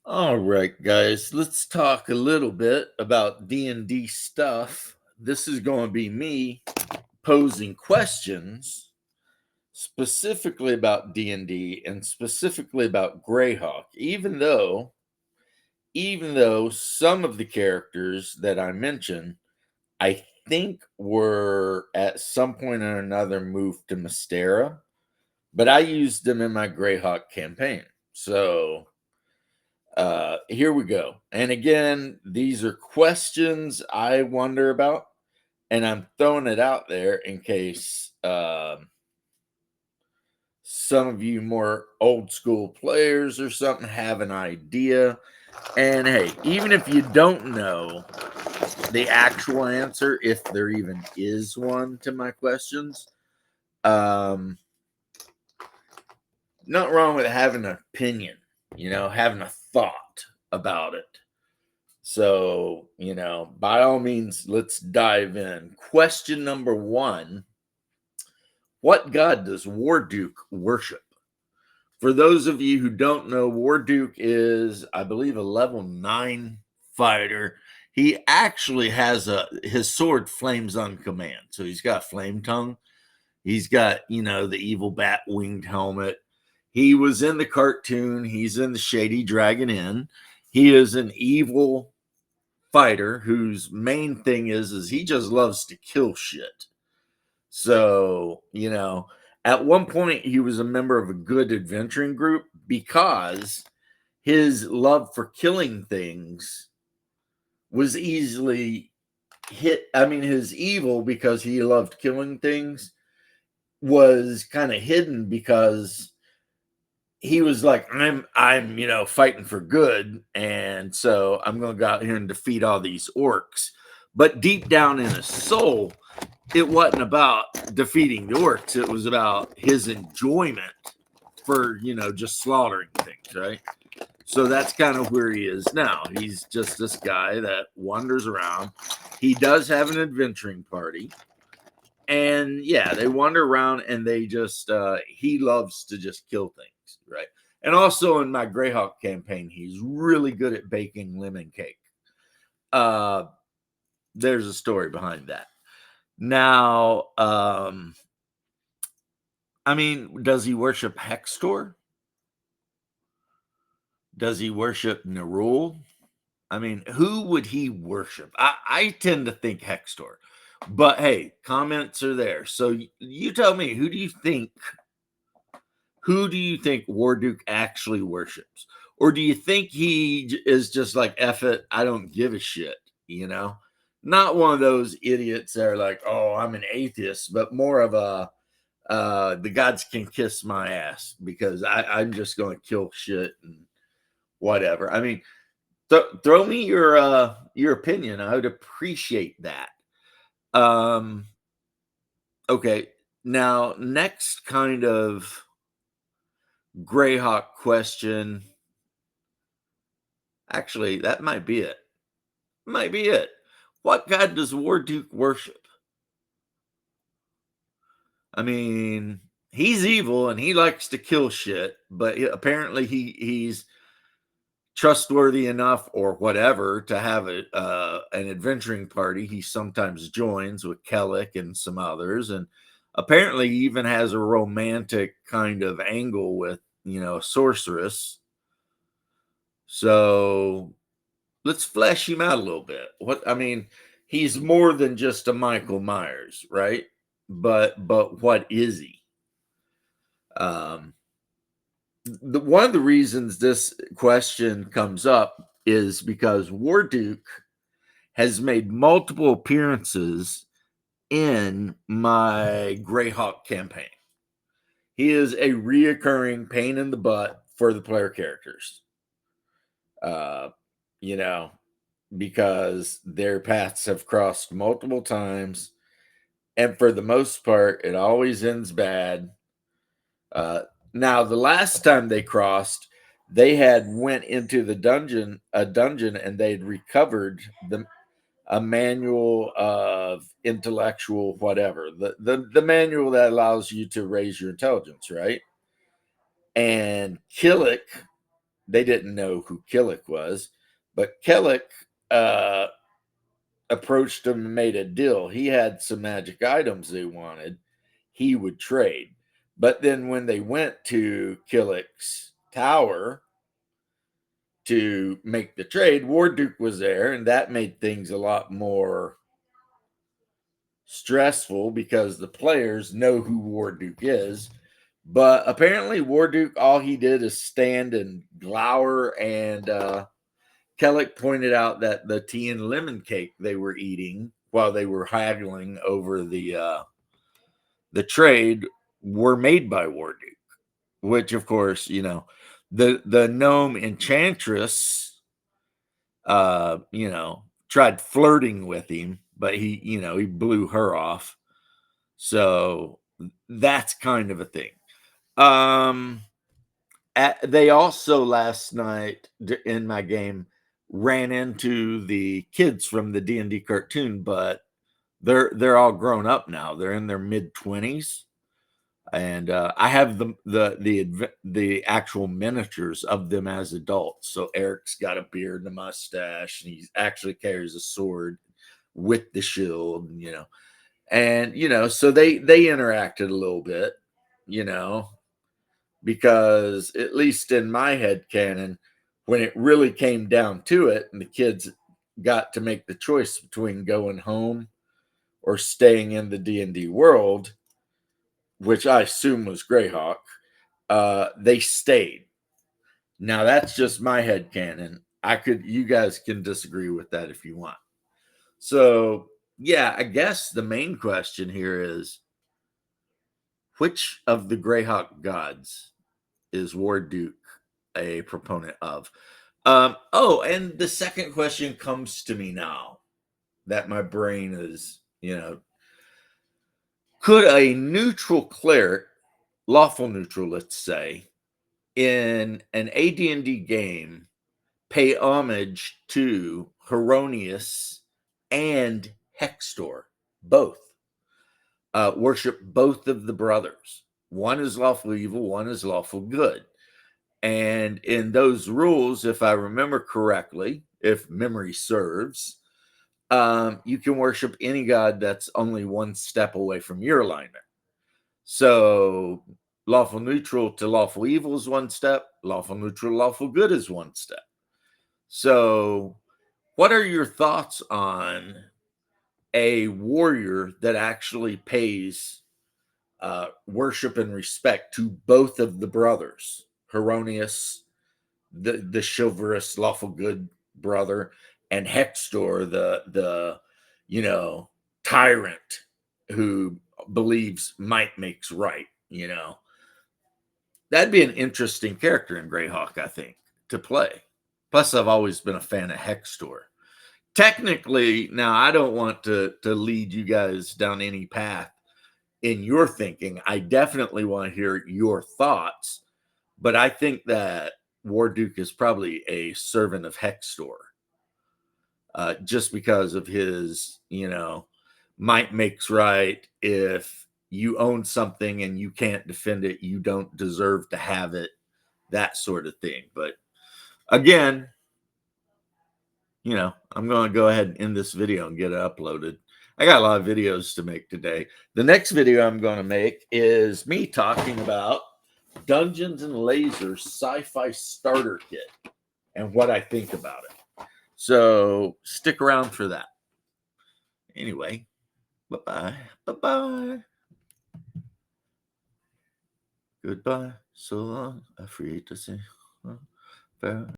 All right, guys, let's talk a little bit about D&D stuff. This is going to be me posing questions specifically about D&D and specifically about Greyhawk, even though some of the characters that I mentioned, I think were at some point or another moved to Mystera, but I used them in my Greyhawk campaign. So here we go. And again, these are questions I wonder about, and I'm throwing it out there in case some of you more old school players or something have an idea. And hey, even if you don't know the actual answer, if there even is one to my questions, um, not wrong with having an opinion, having a thought about it. So, by all means, let's dive in. Question number one: what god does Warduke worship? For those of you who don't know, Warduke is, I believe, a level 9 fighter. He actually has his sword flames on command. So he's got flame tongue. He's got, the evil bat winged helmet. He was in the cartoon. He's in the Shady Dragon Inn. He is an evil fighter whose main thing is he just loves to kill shit. So, at one point he was a member of a good adventuring group because his love for killing things was easily hit. I mean, his evil because he loved killing things was kind of hidden because he was like, I'm fighting for good, and so I'm going to go out here and defeat all these orcs. But deep down in his soul, it wasn't about defeating the orcs. It was about his enjoyment for just slaughtering things, right? So that's kind of where he is now. He's just this guy that wanders around. He does have an adventuring party. And yeah, they wander around and they just he loves to just kill things, right? And also in my Greyhawk campaign, he's really good at baking lemon cake. Uh there's a story behind that. Now, I mean, does he worship Hextor? Does he worship Nerul? I mean, who would he worship? I tend to think Hextor. But hey, comments are there. So you tell me, who do you think Warduke actually worships? Or do you think he is just like, F it, I don't give a shit, Not one of those idiots that are like, oh, I'm an atheist, but more of a, the gods can kiss my ass because I'm just going to kill shit and whatever. I mean, throw me your opinion. I would appreciate that. Um, okay. Now, next kind of Greyhawk question. Actually, that might be it. Might be it. What god does Warduke worship? I mean, he's evil and he likes to kill shit, but apparently he's trustworthy enough or whatever to have an adventuring party he sometimes joins with Kellic and some others, and apparently he even has a romantic kind of angle with a sorceress. So let's flesh him out a little bit. He's more than just a Michael Myers, right? But what is he? Um, one of the reasons this question comes up is because Warduke has made multiple appearances in my Greyhawk campaign. He is a reoccurring pain in the butt for the player characters. Uh, you know, because their paths have crossed multiple times, and for the most part, it always ends bad. Now, the last time they crossed, they had went into a dungeon, and they'd recovered a manual of intellectual whatever, the manual that allows you to raise your intelligence, right? And Killick they didn't know who Killick was, but Killick approached him and made a deal. He had some magic items they wanted. He would trade. But then when they went to Killick's tower to make the trade, Warduke was there, and that made things a lot more stressful because the players know who Warduke is. But apparently, Warduke, all he did is stand and glower. And Kellick pointed out that the tea and lemon cake they were eating while they were haggling over the trade were made by Warduke, which, of course, the gnome enchantress, tried flirting with him, but he blew her off. So that's kind of a thing. They also last night in my game ran into the kids from the D&D cartoon, but they're all grown up now. They're in their mid-20s, and I have the actual miniatures of them as adults. So Eric's got a beard and a mustache, and he actually carries a sword with the shield, and so they interacted a little bit, because at least in my head canon, when it really came down to it, and the kids got to make the choice between going home or staying in the D&D world, which I assume was Greyhawk, they stayed. Now that's just my head canon. You guys can disagree with that if you want. So yeah, I guess the main question here is, which of the Greyhawk gods is Warduke a proponent of? And the second question comes to me now that my brain is, could a neutral cleric, lawful neutral, let's say, in an AD&D game pay homage to Heronius and Hextor, both? Worship both of the brothers. One is lawful evil, one is lawful good. And in those rules, if I remember correctly, if memory serves, you can worship any god that's only one step away from your alignment. So lawful neutral to lawful evil is one step, lawful neutral, lawful good is one step. So what are your thoughts on a warrior that actually pays worship and respect to both of the brothers, Heronius, the chivalrous, lawful good brother, and Hextor, the tyrant who believes might makes right? That'd be an interesting character in Greyhawk, I think, to play. Plus, I've always been a fan of Hextor. Technically, now I don't want to lead you guys down any path in your thinking. I definitely want to hear your thoughts, but I think that Warduke is probably a servant of Hextor, just because of his, might makes right. If you own something and you can't defend it, you don't deserve to have it, that sort of thing. But again, I'm going to go ahead and end this video and get it uploaded. I got a lot of videos to make today. The next video I'm going to make is me talking about Dungeons and Lasers Sci-Fi Starter Kit and what I think about it. So stick around for that. Anyway, bye-bye. Bye-bye. Goodbye. So long. Afraid to say farewell.